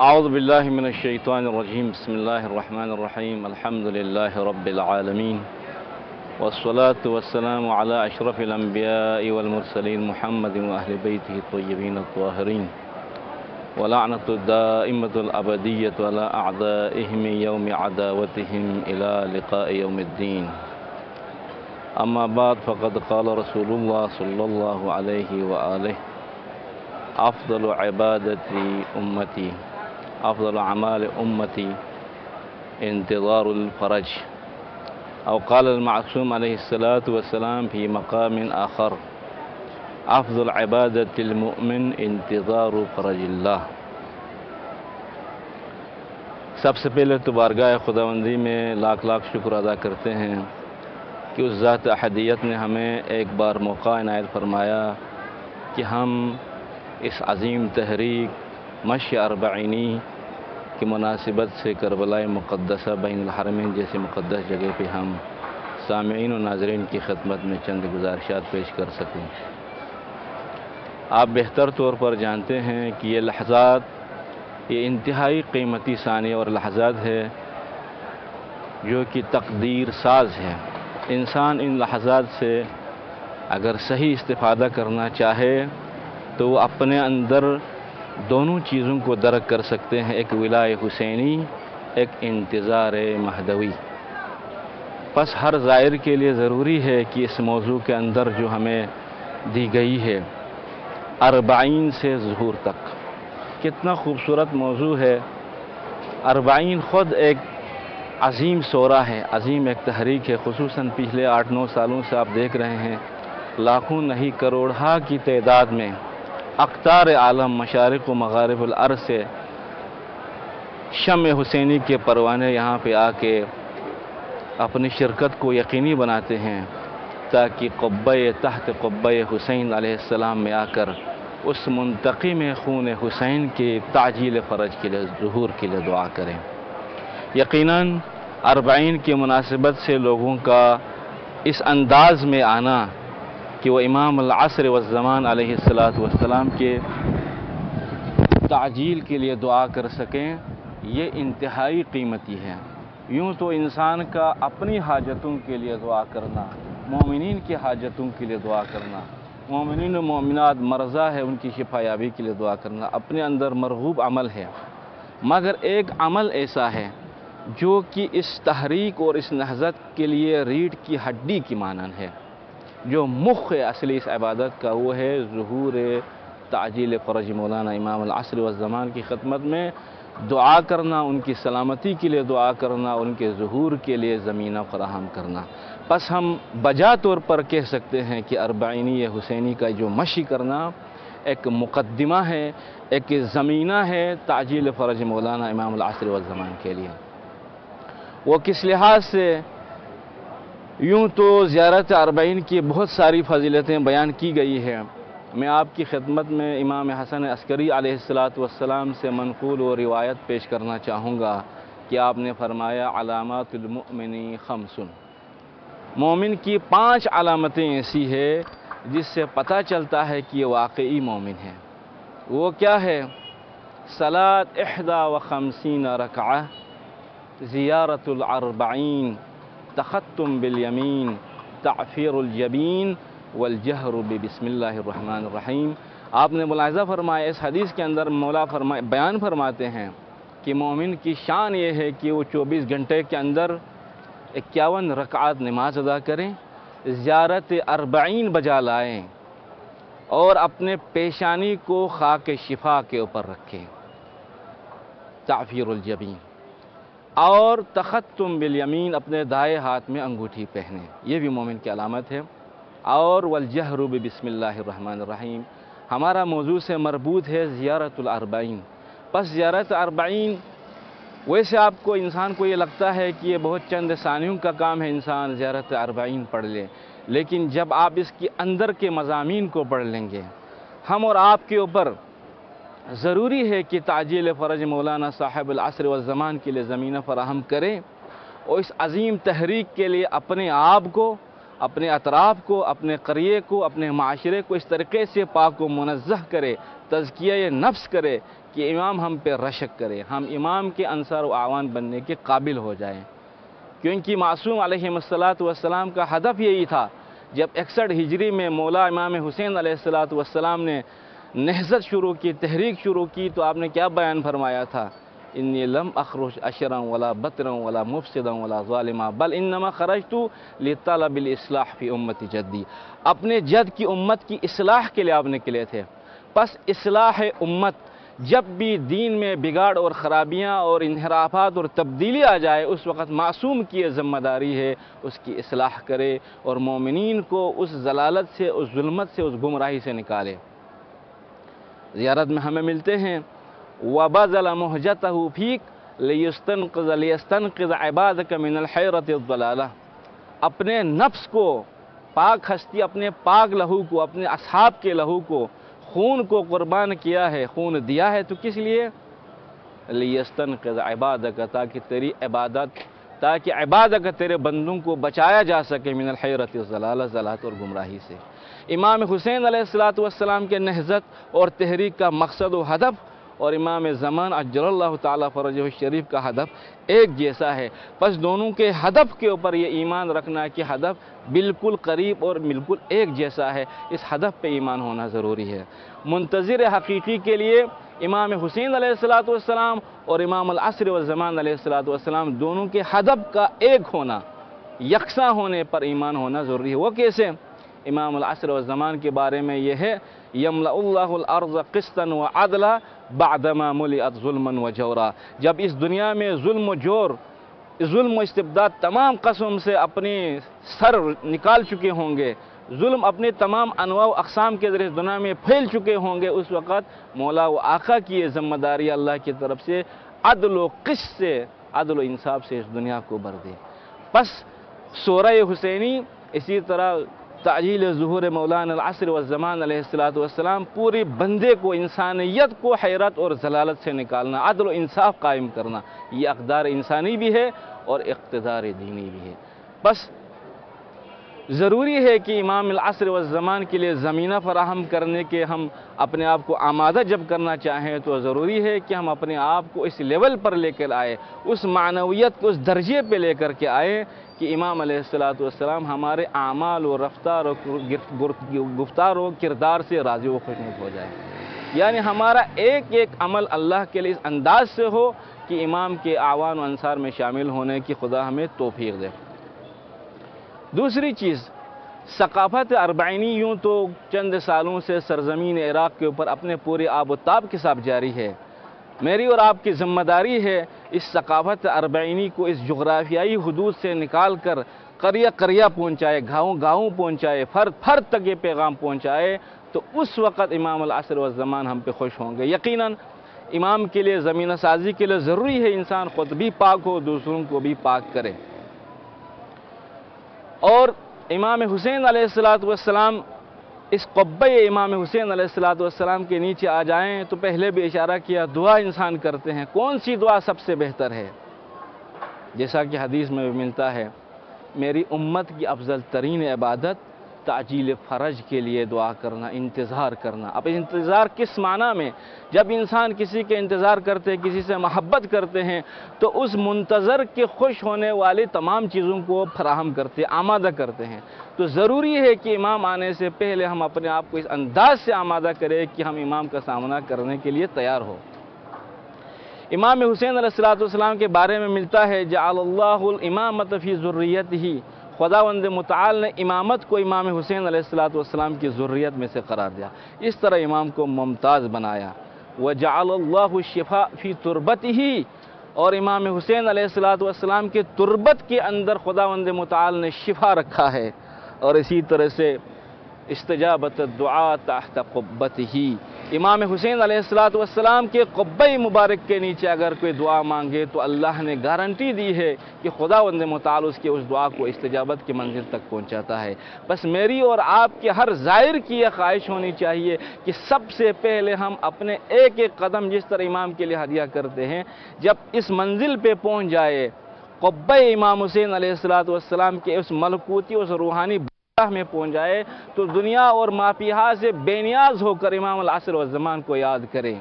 اعوذ باللہ من الشیطان الرجیم بسم اللہ الرحمن الرحیم الحمد للہ رب العالمین والصلاة والسلام علی اشرف الانبیاء والمرسلین محمد واہل بیتہ الطیبین الطاہرین ولعنۃ الدائمۃ الابدیۃ علی اعدائہم یوم عداوتہم الی لقاء یوم الدین اما بعد فقد قال رسول اللہ صلی اللہ علیہ وآلہ افضل عبادت امتی افضل اعمال امتی انتظار الفرج او قال المعصوم علیہ الصلاۃ والسلام فی مقام آخر افضل عبادت المؤمن انتظار فرج اللہ۔ سب سے پہلے تو بارگاہ خداوندی میں لاکھ لاکھ شکر ادا کرتے ہیں کہ اس ذات احدیت نے ہمیں ایک بار موقع عنایت فرمایا کہ ہم اس عظیم تحریک مشی اربعینی کی مناسبت سے کربلا مقدسہ بین الحرمین جیسی مقدس جگہ پہ ہم سامعین و ناظرین کی خدمت میں چند گزارشات پیش کر سکیں۔ آپ بہتر طور پر جانتے ہیں کہ یہ لحظات یہ انتہائی قیمتی ثانیہ اور لحظات ہے جو کہ تقدیر ساز ہے۔ انسان ان لحظات سے اگر صحیح استفادہ کرنا چاہے تو وہ اپنے اندر دونوں چیزوں کو درک کر سکتے ہیں، ایک ولائے حسینی، ایک انتظار مہدوی۔ پس ہر زائر کے لیے ضروری ہے کہ اس موضوع کے اندر جو ہمیں دی گئی ہے 40 سے ظہور تک، کتنا خوبصورت موضوع ہے۔ 40 خود ایک عظیم سورہ ہے، عظیم ایک تحریک ہے، خصوصاً پچھلے 8-9 سالوں سے آپ دیکھ رہے ہیں لاکھوں نہیں کروڑہا کی تعداد میں اقطار عالم مشارق و مغارب الارض سے شمع حسینی کے پروانے یہاں پہ آ کے اپنی شرکت کو یقینی بناتے ہیں تاکہ قبہ تحت قبہ حسین علیہ السلام میں آ کر اس منتقم خون حسین کے تعجیل فرج کے لیے ظہور کے لیے دعا کریں۔ یقیناً 40 کی مناسبت سے لوگوں کا اس انداز میں آنا کہ وہ امام العصر والزمان علیہ السلام کے تعجیل کے لیے دعا کر سکیں، یہ انتہائی قیمتی ہے۔ یوں تو انسان کا اپنی حاجتوں کے لیے دعا کرنا، مومنین کی حاجتوں کے لیے دعا کرنا، مومنین و مومنات مرضى ہے ان کی شفا یابی کے لیے دعا کرنا اپنے اندر مرغوب عمل ہے، مگر ایک عمل ایسا ہے جو کہ اس تحریک اور اس نہضت کے لیے ریڑھ کی ہڈی کی مانند ہے، جو مخ اصلی اس عبادت کا، وہ ہے ظہور تعجیل فرج مولانا امام العصر والزمان کی خدمت میں دعا کرنا، ان کی سلامتی کے لیے دعا کرنا، ان کے ظہور کے لیے زمینہ فراہم کرنا۔ پس ہم بجا طور پر کہہ سکتے ہیں کہ 40 حسینی کا جو مشی کرنا ایک مقدمہ ہے، ایک زمینہ ہے تعجیل فرج مولانا امام العصر والزمان کے لیے۔ وہ کس لحاظ سے؟ یوں تو زیارت 40 کی بہت ساری فضیلتیں بیان کی گئی ہیں، میں آپ کی خدمت میں امام حسن عسکری علیہ السلام سے منقول و روایت پیش کرنا چاہوں گا کہ آپ نے فرمایا علامات المؤمن 5، مومن کی 5 علامتیں ایسی ہے جس سے پتہ چلتا ہے کہ یہ واقعی مومن ہے۔ وہ کیا ہے؟ صلاۃ 51 رکعہ، زیارت 40، تختم بالیمین، تعفیر الجبین والجہر بسم اللہ الرحمن الرحیم۔ آپ نے ملاحظہ فرمایا اس حدیث کے اندر مولا بیان فرماتے ہیں کہ مومن کی شان یہ ہے کہ وہ 24 گھنٹے کے اندر 51 رکعات نماز ادا کریں، زیارت 40 بجا لائیں اور اپنے پیشانی کو خاک شفا کے اوپر رکھیں، تعفیر الجبین، اور تختم بالیمین، اپنے دائیں ہاتھ میں انگوٹھی پہنے، یہ بھی مومن کی علامت ہے۔ اور والجہر بسم اللہ الرحمن الرحیم ہمارا موضوع سے مربوط ہے زیارت الاربعین۔ پس زیارت اربعین ویسے آپ کو انسان کو یہ لگتا ہے کہ یہ بہت چند ثانیوں کا کام ہے، انسان زیارت اربعین پڑھ لے، لیکن جب آپ اس کے اندر کے مضامین کو پڑھ لیں گے، ہم اور آپ کے اوپر ضروری ہے کہ تعجیل فرج مولانا صاحب العصر والزمان کے لیے زمینہ فراہم کریں اور اس عظیم تحریک کے لیے اپنے آپ کو، اپنے اطراف کو، اپنے قریے کو، اپنے معاشرے کو اس طریقے سے پاک و منزہ کرے، تزکیہ نفس کرے کہ امام ہم پہ رشک کرے، ہم امام کے انصار و اعوان بننے کے قابل ہو جائیں۔ کیونکہ معصوم علیہ السلام کا ہدف یہی تھا۔ جب 61 ہجری میں مولا امام حسین علیہ السلام نے نہضت شروع کی، تحریک شروع کی، تو آپ نے کیا بیان فرمایا تھا؟ انی لم اخرج اشرا ولا بطرا ولا مفسدا ولا ظالما بل انما خرجت لطلب الاصلاح فی امت جدی۔ اپنے جد کی امت کی اصلاح کے لیے آپ نکلے تھے۔ پس اصلاح امت، جب بھی دین میں بگاڑ اور خرابیاں اور انحرافات اور تبدیلی آ جائے، اس وقت معصوم کی یہ ذمہ داری ہے اس کی اصلاح کرے اور مومنین کو اس ضلالت سے، اس ظلمت سے، اس گمراہی سے نکالے۔ زیارت میں ہمیں ملتے ہیں وَبَذَلَ مُحْجَتَهُ فِيكَ لِيَسْتَنْقِذَ عِبَادَكَ مِنَ الْحَيْرَةِ الضَّلَالَةِ، اپنے نفس کو، پاک ہستی، اپنے پاک لہو کو، اپنے اصحاب کے لہو کو، خون کو قربان کیا ہے، خون دیا ہے، تو کس لیے؟ لِيَسْتَنْقِذَ عِبَادَكَ، تاکہ عبادك تیرے بندوں کو بچایا جا سکے من الحیرۃ الضلالہ، ضلالت اور گمراہی سے۔ امام حسین علیہ السلام کے نہضت اور تحریک کا مقصد و ہدف اور امام زمان عجل اللہ تعالیٰ فرجہ الشریف کا ہدف ایک جیسا ہے۔ پس دونوں کے ہدف کے اوپر یہ ایمان رکھنا کہ ہدف بالکل قریب اور بالکل ایک جیسا ہے، اس ہدف پہ ایمان ہونا ضروری ہے۔ منتظر حقیقی کے لیے امام حسین علیہ السلام اور امام العصر والزمان علیہ السلام دونوں کے ہدف کا ایک ہونا، یکساں ہونے پر ایمان ہونا ضروری ہے۔ وہ کیسے؟ امام العصر والزمان کے بارے میں یہ ہے یملأ اللہ الارض قسطا وعدلا بعدما ملئت ظلما وجورا، جب اس دنیا میں ظلم و جور، ظلم و استبداد تمام قسم سے اپنی سر نکال چکے ہوں گے، ظلم اپنے تمام انواع و اقسام کے ذریعے دنیا میں پھیل چکے ہوں گے، اس وقت مولا و آقا کی یہ ذمہ داری اللہ کی طرف سے عدل و قسط سے، عدل و انصاف سے اس دنیا کو بھر دے۔ پس سورہ حسینی، اسی طرح تعجیل ظہور مولانا العصر والزمان علیہ السلام پوری بندے کو، انسانیت کو حیرت اور ضلالت سے نکالنا، عدل و انصاف قائم کرنا، یہ اقدار انسانی بھی ہے اور اقتدار دینی بھی ہے۔ بس ضروری ہے کہ امام العصر والزمان کے لیے زمینہ فراہم کرنے کے ہم اپنے آپ کو آمادہ جب کرنا چاہیں تو ضروری ہے کہ ہم اپنے آپ کو اس لیول پر لے کر آئے، اس معنویت کو اس درجے پہ لے کر کے آئے کہ امام علیہ السلام ہمارے اعمال و رفتار و گفتار و کردار سے راضی و خوشنود ہو جائے، یعنی ہمارا ایک ایک عمل اللہ کے لیے اس انداز سے ہو کہ امام کے اعوان و انصار میں شامل ہونے کی خدا ہمیں توفیق دے۔ دوسری چیز، ثقافت اربعینی یوں تو چند سالوں سے سرزمین عراق کے اوپر اپنے پورے آب و تاب کے ساتھ جاری ہے۔ میری اور آپ کی ذمہ داری ہے اس ثقافت اربعینی کو اس جغرافیائی حدود سے نکال کر قریہ قریہ پہنچائے، گاؤں گاؤں پہنچائے، فرد فرد تک یہ پیغام پہنچائے، تو اس وقت امام العصر والزمان ہم پہ خوش ہوں گے۔ یقیناً امام کے لیے زمینہ سازی کے لیے ضروری ہے انسان خود بھی پاک ہو، دوسروں کو بھی پاک کرے۔ اور امام حسین علیہ السلام اس قبہ امام حسین علیہ السلام کے نیچے آ جائیں تو پہلے بھی اشارہ کیا، دعا انسان کرتے ہیں، کون سی دعا سب سے بہتر ہے؟ جیسا کہ حدیث میں بھی ملتا ہے، میری امت کی افضل ترین عبادت تعجیل فرج کے لیے دعا کرنا، انتظار کرنا۔ اب انتظار کس معنی میں؟ جب انسان کسی کے انتظار کرتے ہیں، کسی سے محبت کرتے ہیں، تو اس منتظر کے خوش ہونے والی تمام چیزوں کو فراہم کرتے ہیں، آمادہ کرتے ہیں۔ تو ضروری ہے کہ امام آنے سے پہلے ہم اپنے آپ کو اس انداز سے آمادہ کریں کہ ہم امام کا سامنا کرنے کے لیے تیار ہو۔ امام حسین علیہ السلام کے بارے میں ملتا ہے جعل اللہ الامامۃ فی ذریتہ، خداوند متعال نے امامت کو امام حسین علیہ السلام کی ذریت میں سے قرار دیا، اس طرح امام کو ممتاز بنایا۔ وجعل اللہ الشفاء فی تربتہ، اور امام حسین علیہ السلام کے تربت کے اندر خداوند متعال نے شفا رکھا ہے۔ اور اسی طرح سے استجابت الدعاء تحت قبتہ، امام حسین علیہ السلام کے قبہ مبارک کے نیچے اگر کوئی دعا مانگے تو اللہ نے گارنٹی دی ہے کہ خداوند متعال اس کی اس دعا کو استجابت کی منزل تک پہنچاتا ہے۔ بس میری اور آپ کے ہر زائر کی یہ خواہش ہونی چاہیے کہ سب سے پہلے ہم اپنے ایک ایک قدم جس طرح امام کے لیے ہدیہ کرتے ہیں، جب اس منزل پہ پہنچ جائے، قبہ امام حسین علیہ السلام کے اس ملکوتی اس روحانی میں پہنچ جائے، تو دنیا اور مافیہا سے بے نیاز ہو کر امام العصر والزمان کو یاد کریں۔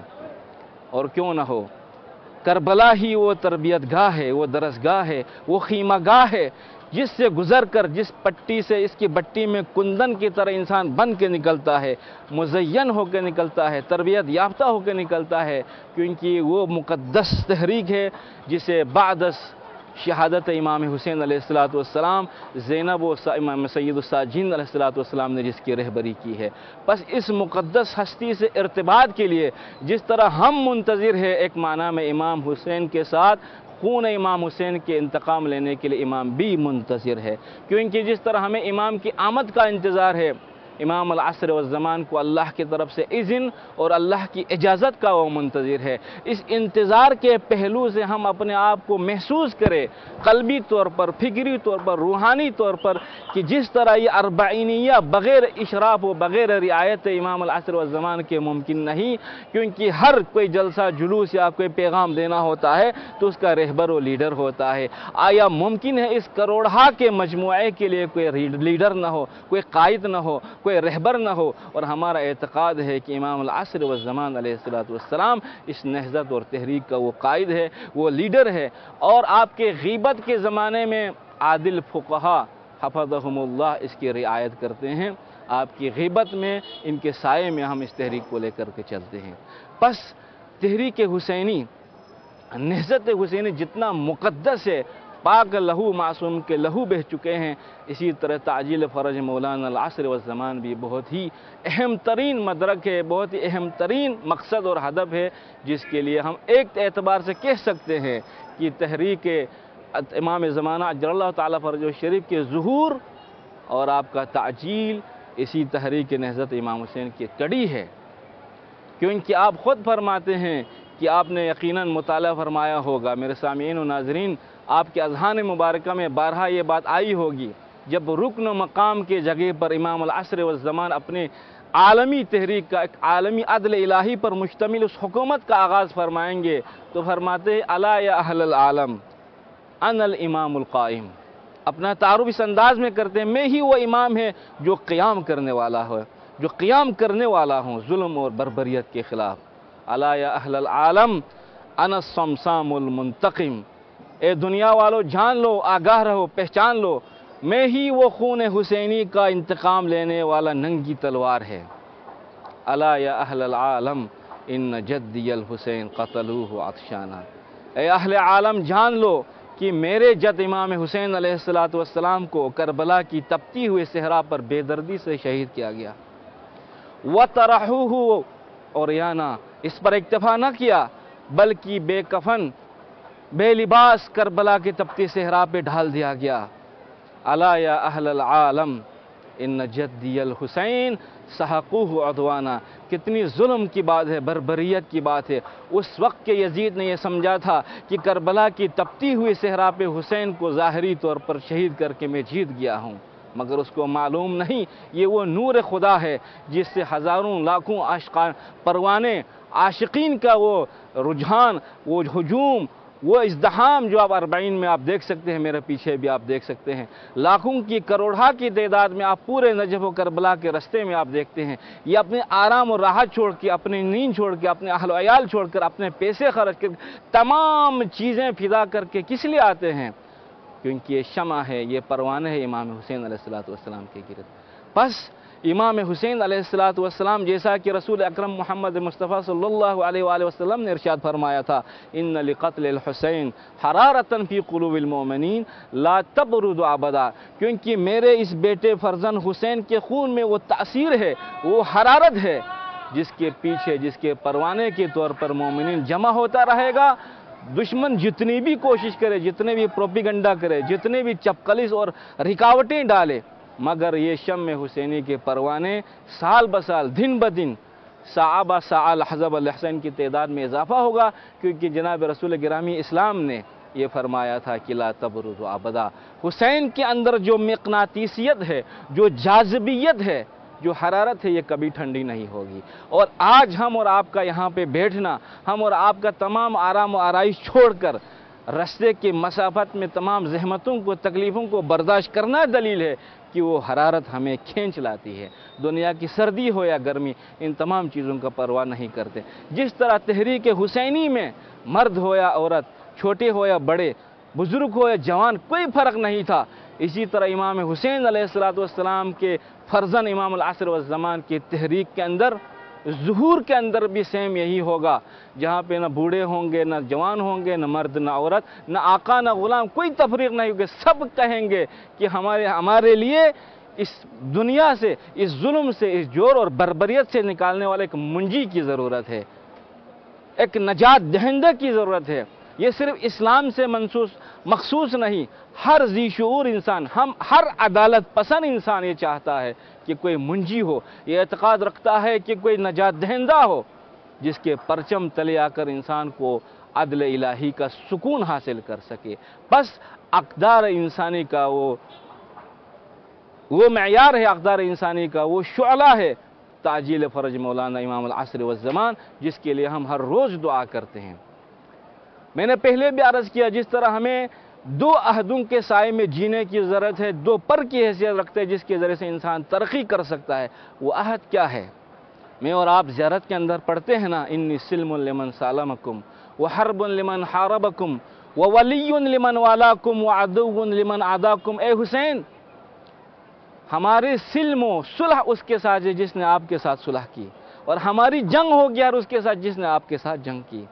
اور کیوں نہ ہو، کربلا ہی وہ تربیت گاہ ہے، وہ درسگاہ ہے، وہ خیمہ گاہ ہے جس سے گزر کر، جس پٹی سے اس کی بٹی میں کندن کی طرح انسان بن کے نکلتا ہے، مزین ہو کے نکلتا ہے، تربیت یافتہ ہو کے نکلتا ہے، کیونکہ وہ مقدس تحریک ہے جسے بعد شہادت امام حسین علیہ السلام زینب و امام سید الساجین علیہ السلام نے جس کی رہبری کی ہے۔ بس اس مقدس ہستی سے ارتباط کے لیے جس طرح ہم منتظر ہیں، ایک معنی میں امام حسین کے ساتھ خون امام حسین کے انتقام لینے کے لیے امام بھی منتظر ہے، کیونکہ جس طرح ہمیں امام کی آمد کا انتظار ہے، امام العصر والزمان کو اللہ کی طرف سے اذن اور اللہ کی اجازت کا وہ منتظر ہے۔ اس انتظار کے پہلو سے ہم اپنے آپ کو محسوس کریں، قلبی طور پر، فکری طور پر، روحانی طور پر، کہ جس طرح یہ اربعینیہ بغیر اشراف و بغیر رعایت امام العصر والزمان کے ممکن نہیں، کیونکہ ہر کوئی جلسہ جلوس یا کوئی پیغام دینا ہوتا ہے تو اس کا رہبر و لیڈر ہوتا ہے۔ آیا ممکن ہے اس کروڑہا کے مجموعے کے لیے کوئی لیڈر نہ ہو، کوئی قائد نہ ہو، کوئی رہبر نہ ہو؟ اور ہمارا اعتقاد ہے کہ امام العصر والزمان علیہ السلام اس نہضت اور تحریک کا وہ قائد ہے، وہ لیڈر ہے۔ اور آپ کے غیبت کے زمانے میں عادل فقہا حفظہم اللہ اس کی رعایت کرتے ہیں، آپ کی غیبت میں ان کے سائے میں ہم اس تحریک کو لے کر کے چلتے ہیں۔ بس تحریک حسینی، نہضت حسینی جتنا مقدس ہے، پاک لہو معصوم کے لہو بہہ چکے ہیں، اسی طرح تعجیل فرج مولانا العصر والزمان بھی بہت ہی اہم ترین مدرک ہے، بہت ہی اہم ترین مقصد اور ہدف ہے، جس کے لیے ہم ایک اعتبار سے کہہ سکتے ہیں کہ تحریک امام زمانہ اجل اللہ تعالیٰ فرجہ شریف کے ظہور اور آپ کا تعجیل اسی تحریک نہضت امام حسین کی کڑی ہے۔ کیونکہ آپ خود فرماتے ہیں کہ آپ نے یقیناً مطالعہ فرمایا ہوگا، میرے سامعین و ناظرین، آپ کے اذہان مبارکہ میں بارہا یہ بات آئی ہوگی، جب رکن و مقام کے جگہ پر امام العصر والزمان اپنے عالمی تحریک کا، ایک عالمی عدل الہی پر مشتمل اس حکومت کا آغاز فرمائیں گے تو فرماتے ہیں الا یا اہل العالم انا الامام القائم۔ اپنا تعارف اس انداز میں کرتے ہیں، میں ہی وہ امام ہے جو قیام کرنے والا ہے، جو قیام کرنے والا ہوں ظلم اور بربریت کے خلاف۔ الا یا اہل العالم انا الصمصام المنتقم، اے دنیا والو جان لو، آگاہ رہو، پہچان لو، میں ہی وہ خون حسینی کا انتقام لینے والا ننگی تلوار ہے۔ الا یا اہل العالم ان جدی الحسین قتلوہ عطشانا، اے اہل عالم جان لو کہ میرے جد امام حسین علیہ السلام کو کربلا کی تپتی ہوئی صحرا پر بے دردی سے شہید کیا گیا۔ وَطَرَحُوهُ عُرْيَانًا، اس پر اکتفا نہ کیا بلکہ بے کفن، بے لباس کربلا کی تپتی صحرا پہ ڈھال دیا گیا۔ الا یا اہل العالم ان جدی الحسین سحقوہ عدوانا، کتنی ظلم کی بات ہے، بربریت کی بات ہے۔ اس وقت کے یزید نے یہ سمجھا تھا کہ کربلا کی تپتی ہوئی صحرا پہ حسین کو ظاہری طور پر شہید کر کے میں جیت گیا ہوں، مگر اس کو معلوم نہیں یہ وہ نور خدا ہے جس سے ہزاروں لاکھوں عاشقان پروانے، عاشقین کا وہ رجحان، وہ ہجوم، وہ ازدحام جو آپ 40 میں آپ دیکھ سکتے ہیں، میرے پیچھے بھی آپ دیکھ سکتے ہیں، لاکھوں کی کروڑہا کی تعداد میں آپ پورے نجف و کربلا کے رستے میں آپ دیکھتے ہیں، یہ اپنے آرام و راحت چھوڑ کے، اپنی نیند چھوڑ کے، اپنے اہل و عیال چھوڑ کر، اپنے پیسے خرچ کر، تمام چیزیں فدا کر کے کس لیے آتے ہیں؟ کیونکہ یہ شمع ہے، یہ پروانہ ہے امام حسین علیہ السلام کے گرد۔ بس امام حسین علیہ السلام جیسا کہ رسول اکرم محمد مصطفیٰ صلی اللہ علیہ وآلہ وسلم نے ارشاد فرمایا تھا، ان لقتل الحسین حرارتا فی قلوب المؤمنین لا تبرد ابدا، کیونکہ میرے اس بیٹے فرزند حسین کے خون میں وہ تاثیر ہے، وہ حرارت ہے جس کے پیچھے، جس کے پروانے کے طور پر مومنین جمع ہوتا رہے گا۔ دشمن جتنی بھی کوشش کرے، جتنے بھی پروپیگنڈا کرے، جتنے بھی چپقلس اور رکاوٹیں ڈالے، مگر یہ شمع حسینی کے پروانے سال بسال دن بدن ساعہ بہ ساعہ حزب الحسین کی تعداد میں اضافہ ہوگا، کیونکہ جناب رسول گرامی اسلام نے یہ فرمایا تھا کہ لا تبرزوا ابدا۔ حسین کے اندر جو مقناطیسیت ہے، جو جاذبیت ہے، جو حرارت ہے، یہ کبھی ٹھنڈی نہیں ہوگی۔ اور آج ہم اور آپ کا یہاں پہ بیٹھنا، ہم اور آپ کا تمام آرام و آرائش چھوڑ کر رستے کے مسافت میں تمام زحمتوں کو، تکلیفوں کو برداشت کرنا دلیل ہے کہ وہ حرارت ہمیں کھینچ لاتی ہے۔ دنیا کی سردی ہو یا گرمی، ان تمام چیزوں کا پرواہ نہیں کرتے۔ جس طرح تحریک حسینی میں مرد ہو یا عورت، چھوٹے ہو یا بڑے، بزرگ ہو یا جوان، کوئی فرق نہیں تھا، اسی طرح امام حسین علیہ السلام کے فرزند امام العصر والزمان کی تحریک کے اندر، ظہور کے اندر بھی سیم یہی ہوگا، جہاں پہ نہ بوڑھے ہوں گے، نہ جوان ہوں گے، نہ مرد نہ عورت، نہ آقا نہ غلام، کوئی تفریق نہیں ہوگی۔ سب کہیں گے کہ ہمارے لیے اس دنیا سے، اس ظلم سے، اس جور اور بربریت سے نکالنے والے ایک منجی کی ضرورت ہے، ایک نجات دہندہ کی ضرورت ہے۔ یہ صرف اسلام سے مخصوص نہیں، ہر ذی شعور انسان، ہر عدالت پسند انسان یہ چاہتا ہے کہ کوئی منجی ہو، یہ اعتقاد رکھتا ہے کہ کوئی نجات دہندہ ہو، جس کے پرچم تلے آ کر انسان کو عدل الہی کا سکون حاصل کر سکے۔ بس اقدار انسانی کا وہ معیار ہے، اقدار انسانی کا وہ شعلہ ہے، تعجیل فرج مولانا امام العصر والزمان، جس کے لیے ہم ہر روز دعا کرتے ہیں۔ میں نے پہلے بھی عرض کیا، جس طرح ہمیں دو عہدوں کے سائے میں جینے کی ضرورت ہے، دو پر کی حیثیت رکھتے ہیں جس کے ذریعے سے انسان ترقی کر سکتا ہے، وہ عہد کیا ہے؟ میں اور آپ زیارت کے اندر پڑھتے ہیں نا، انی سلم لمن سالمکم وحرب لمن حاربکم وولی لمن والاکم وعدو لمن عاداکم۔ اے حسین، ہمارے سلم و صلح اس کے ساتھ ہے جس نے آپ کے ساتھ صلح کی، اور ہماری جنگ ہوگی اور اس کے ساتھ جس نے آپ کے ساتھ جنگ کی،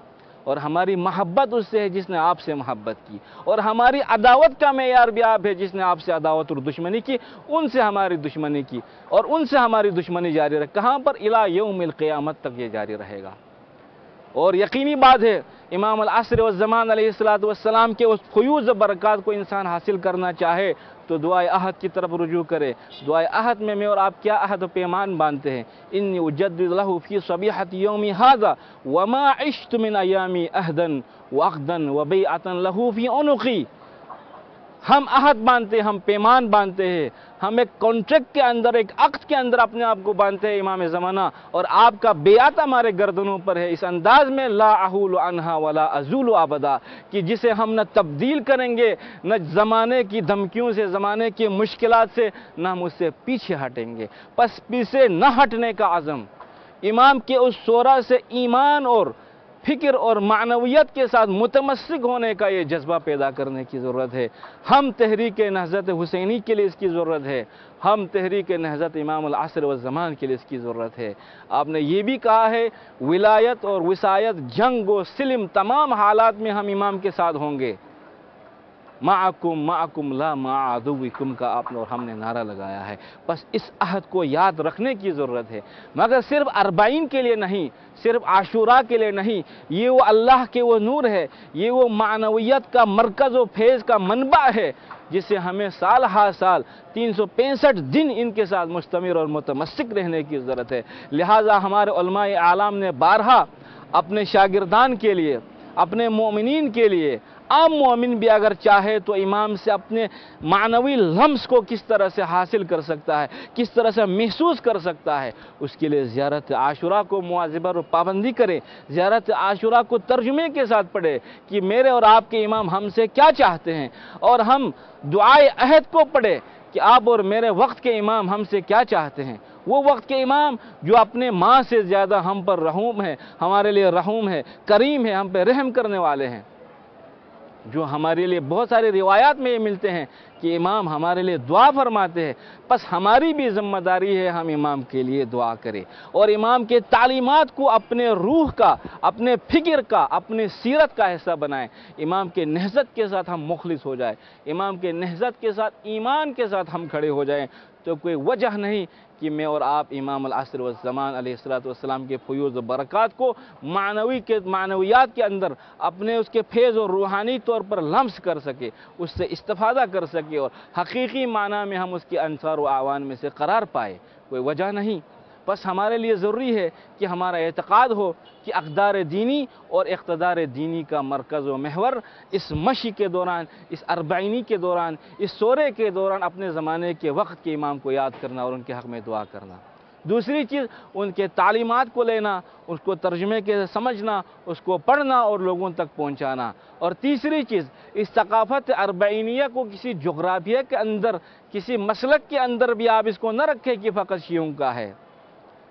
اور ہماری محبت اس سے ہے جس نے آپ سے محبت کی، اور ہماری عداوت کا معیار بھی آپ ہے جس نے آپ سے عداوت اور دشمنی کی، ان سے ہماری دشمنی کی، اور ان سے ہماری دشمنی جاری رہے، کہاں پر؟ الی یوم القیامت تک یہ جاری رہے گا۔ اور یقینی بات ہے، امام العصر والزمان علیہ السلام کے اس فیوض برکات کو انسان حاصل کرنا چاہے تو دعائے عہد کی طرف رجوع کرے۔ دعائے عہد میں اور آپ کیا عہد و پیمان باندھتے ہیں؟ انی اجدد لہ فی صبیحۃ یومی ھذا وما عشت من ایامی عہدا وعقدا وبیعۃ لہ فی عنقی۔ ہم عہد باندھتے ہیں، ہم پیمان باندھتے ہیں، ہم ایک کانٹریکٹ کے اندر، ایک عقد کے اندر اپنے آپ کو باندھتے ہیں امام زمانہ، اور آپ کا بیعت ہمارے گردنوں پر ہے، اس انداز میں لا احول عنہا ولا ازول ابدا، کہ جسے ہم نہ تبدیل کریں گے، نہ زمانے کی دھمکیوں سے، زمانے کی مشکلات سے، نہ ہم اس سے پیچھے ہٹیں گے۔ پس پیچھے نہ ہٹنے کا عزم، امام کے اس شورا سے ایمان اور فکر اور معنویت کے ساتھ متمسک ہونے کا یہ جذبہ پیدا کرنے کی ضرورت ہے۔ ہم تحریک نہضت حسینی کے لیے اس کی ضرورت ہے، ہم تحریک نہضت امام العصر والزمان کے لیے اس کی ضرورت ہے۔ آپ نے یہ بھی کہا ہے، ولایت اور وصایت، جنگ و سلم، تمام حالات میں ہم امام کے ساتھ ہوں گے۔ معکم لا مع عدوکم کا آپ نے اور ہم نے نعرہ لگایا ہے۔ بس اس عہد کو یاد رکھنے کی ضرورت ہے، مگر صرف 40 کے لیے نہیں، صرف عاشوراء کے لیے نہیں، یہ وہ اللہ کے وہ نور ہے، یہ وہ معنویت کا مرکز و فیض کا منبع ہے جسے ہمیں سال ہر سال 365 دن ان کے ساتھ مستمر اور متمسک رہنے کی ضرورت ہے۔ لہٰذا ہمارے علماء اعلام نے بارہا اپنے شاگردان کے لیے، اپنے مومنین کے لیے، عام مومن بھی اگر چاہے تو امام سے اپنے معنوی لمس کو کس طرح سے حاصل کر سکتا ہے، کس طرح سے محسوس کر سکتا ہے، اس کے لیے زیارت عاشوراء کو مواظبت اور پابندی کرے، زیارت عاشوراء کو ترجمے کے ساتھ پڑھے کہ میرے اور آپ کے امام ہم سے کیا چاہتے ہیں، اور ہم دعائے عہد کو پڑھے کہ آپ اور میرے وقت کے امام ہم سے کیا چاہتے ہیں۔ وہ وقت کے امام جو اپنے ماں سے زیادہ ہم پر رحوم ہے، ہمارے لیے رحوم ہے، کریم ہے، ہم پہ رحم کرنے والے ہیں، جو ہمارے لیے بہت سارے روایات میں یہ ملتے ہیں کہ امام ہمارے لیے دعا فرماتے ہیں۔ بس ہماری بھی ذمہ داری ہے ہم امام کے لیے دعا کریں، اور امام کے تعلیمات کو اپنے روح کا، اپنے فکر کا، اپنے سیرت کا حصہ بنائیں۔ امام کے نہضت کے ساتھ ہم مخلص ہو جائیں، امام کے نہضت کے ساتھ ایمان کے ساتھ ہم کھڑے ہو جائیں، تو کوئی وجہ نہیں کہ میں اور آپ امام العصر والزمان علیہ السلام کے فیوز و برکات کو معنویات کے اندر اپنے اس کے فیض اور روحانی طور پر لمس کر سکے، اس سے استفادہ کر سکے اور حقیقی معنی میں ہم اس کے انصار و اعوان میں سے قرار پائے، کوئی وجہ نہیں۔ بس ہمارے لیے ضروری ہے کہ ہمارا اعتقاد ہو کہ اقدار دینی اور اقتدار دینی کا مرکز و محور اس مشی کے دوران، اس اربعینی کے دوران، اس سورے کے دوران اپنے زمانے کے وقت کے امام کو یاد کرنا اور ان کے حق میں دعا کرنا۔ دوسری چیز ان کے تعلیمات کو لینا، اس کو ترجمے کے سمجھنا، اس کو پڑھنا اور لوگوں تک پہنچانا۔ اور تیسری چیز اس ثقافت اربعینیہ کو کسی جغرافیہ کے اندر، کسی مسلک کے اندر بھی آپ اس کو نہ رکھیں کہ فقط شیعوں کا ہے۔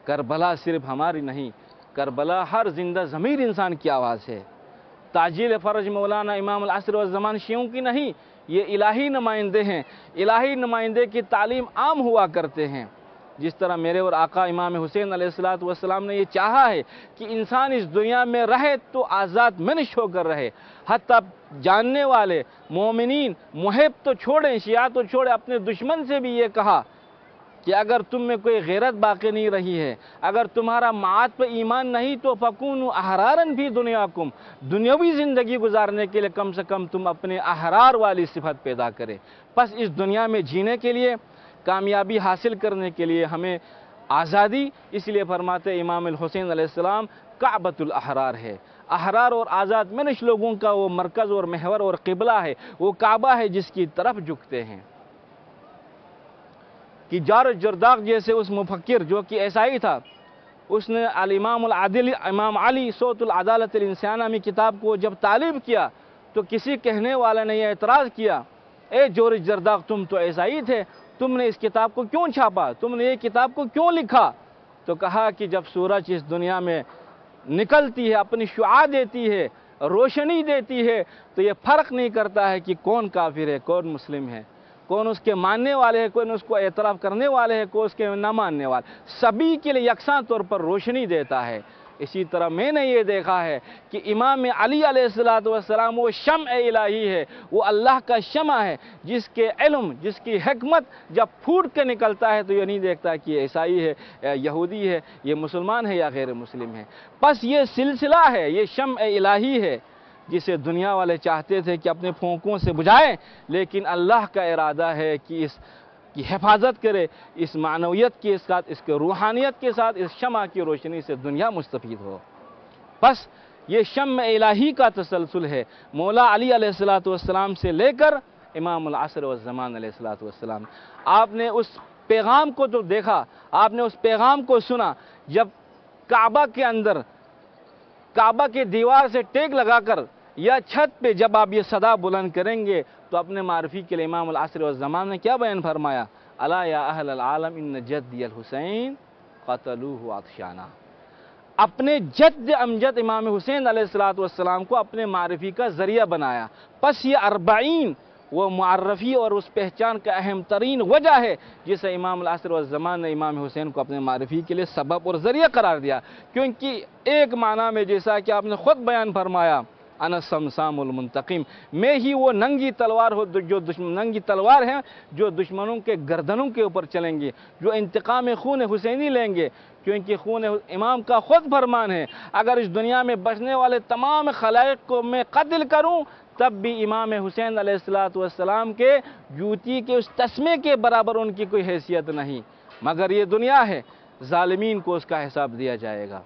کربلا صرف ہماری نہیں، کربلا ہر زندہ ضمیر انسان کی آواز ہے۔ تعجیل فرج مولانا امام العصر والزمان شیعوں کی نہیں، یہ الہی نمائندے ہیں۔ الہی نمائندے کی تعلیم عام ہوا کرتے ہیں۔ جس طرح میرے اور آقا امام حسین علیہ السلام نے یہ چاہا ہے کہ انسان اس دنیا میں رہے تو آزاد منش ہو کر رہے، حتیٰ جاننے والے مومنین محب تو چھوڑیں، شیعہ تو چھوڑیں، اپنے دشمن سے بھی یہ کہا کہ اگر تم میں کوئی غیرت باقی نہیں رہی ہے، اگر تمہارا معاد پہ ایمان نہیں تو فَكُونُوا أَحْرَارًا فِي دُنْيَاكُمْ، دنیاوی زندگی گزارنے کے لیے کم سے کم تم اپنے احرار والی صفت پیدا کرے۔ پس اس دنیا میں جینے کے لیے، کامیابی حاصل کرنے کے لیے ہمیں آزادی، اس لیے فرماتے امام الحسین علیہ السلام کعبۃ الاحرار ہے۔ احرار اور آزاد منش لوگوں کا وہ مرکز اور محور اور قبلہ ہے، وہ کعبہ ہے جس کی طرف جھکتے ہیں۔ کہ جارج جرداق جیسے اس مفکر جو کہ عیسائی تھا، اس نے الامام العادل امام علی صوت العدالت الانسانہ میں کتاب کو جب تعلیب کیا تو کسی کہنے والے نے یہ اعتراض کیا، اے جارج جرداق تم تو عیسائی تھے، تم نے اس کتاب کو کیوں چھاپا، تم نے یہ کتاب کو کیوں لکھا؟ تو کہا کہ جب سورج اس دنیا میں نکلتی ہے، اپنی شعاع دیتی ہے، روشنی دیتی ہے، تو یہ فرق نہیں کرتا ہے کہ کون کافر ہے، کون مسلم ہے، کون اس کے ماننے والے ہیں، کون اس کو اعتراف کرنے والے ہیں، کون اس کے نہ ماننے والے، سبھی کے لیے یکساں طور پر روشنی دیتا ہے۔ اسی طرح میں نے یہ دیکھا ہے کہ امام علی علیہ السلام وہ شمع الہی ہے، وہ اللہ کا شمع ہے، جس کے علم، جس کی حکمت جب پھوٹ کے نکلتا ہے تو یہ نہیں دیکھتا کہ یہ عیسائی ہے، یا یہودی ہے، یہ مسلمان ہے یا غیر مسلم ہے۔ بس یہ سلسلہ ہے، یہ شمع الہی ہے جسے دنیا والے چاہتے تھے کہ اپنے پھونکوں سے بجھائیں، لیکن اللہ کا ارادہ ہے کہ اس کی حفاظت کرے، اس معنویت کے ساتھ، اس کے روحانیت کے ساتھ، اس شمع کی روشنی سے دنیا مستفید ہو۔ بس یہ شمع الہی کا تسلسل ہے، مولا علی علیہ السلام سے لے کر امام العصر والزمان علیہ السلام۔ آپ نے اس پیغام کو تو دیکھا، آپ نے اس پیغام کو سنا جب کعبہ کے اندر، کعبہ کے دیوار سے ٹیک لگا کر یا چھت پہ جب آپ یہ صدا بلند کریں گے تو اپنے معرفی کے لیے امام العصر والزمان نے کیا بیان فرمایا؟ الا یا اہل العالم ان جدی الحسین قتلوہ عطشانا۔ اپنے جد امجد امام حسین علیہ السلام کو اپنے معرفی کا ذریعہ بنایا۔ پس یہ اربعین وہ معرفی اور اس پہچان کا اہم ترین وجہ ہے جسے امام العصر والزمان نے امام حسین کو اپنے معرفی کے لیے سبب اور ذریعہ قرار دیا، کیونکہ ایک معنی میں جیسا کہ آپ نے خود بیان فرمایا، انا الصمصام المنتقم، میں ہی وہ ننگی تلوار ہو جو ننگی تلوار ہیں جو دشمنوں کے گردنوں کے اوپر چلیں گے، جو انتقام خون حسینی لیں گے، کیونکہ خون امام کا خود فرمان ہے، اگر اس دنیا میں بچنے والے تمام خلائق کو میں قتل کروں تب بھی امام حسین علیہ السلام کے جوتی کے اس تسمے کے برابر ان کی کوئی حیثیت نہیں، مگر یہ دنیا ہے، ظالمین کو اس کا حساب دیا جائے گا۔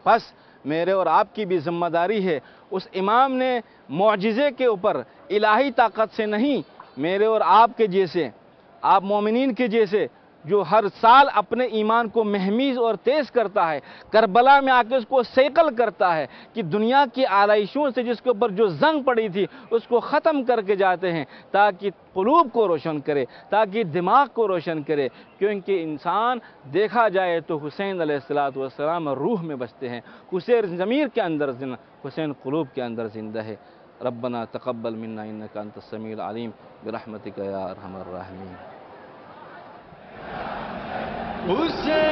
بس میرے اور آپ کی بھی ذمہ داری ہے، اس امام نے معجزے کے اوپر الہی طاقت سے نہیں، میرے اور آپ کے جیسے، آپ مومنین کے جیسے جو ہر سال اپنے ایمان کو مہمیز اور تیز کرتا ہے، کربلا میں آ کے اس کو سیکل کرتا ہے کہ دنیا کی آلائشوں سے جس کے اوپر جو زنگ پڑی تھی اس کو ختم کر کے جاتے ہیں تاکہ قلوب کو روشن کرے، تاکہ دماغ کو روشن کرے، کیونکہ انسان دیکھا جائے تو حسین علیہ السلام روح میں بستے ہیں، حسین ضمیر کے اندر، حسین قلوب کے اندر زندہ ہے۔ ربنا تقبل منا انک انت السمیع العلیم برحمتک یا ارحم الراحمین۔ حسین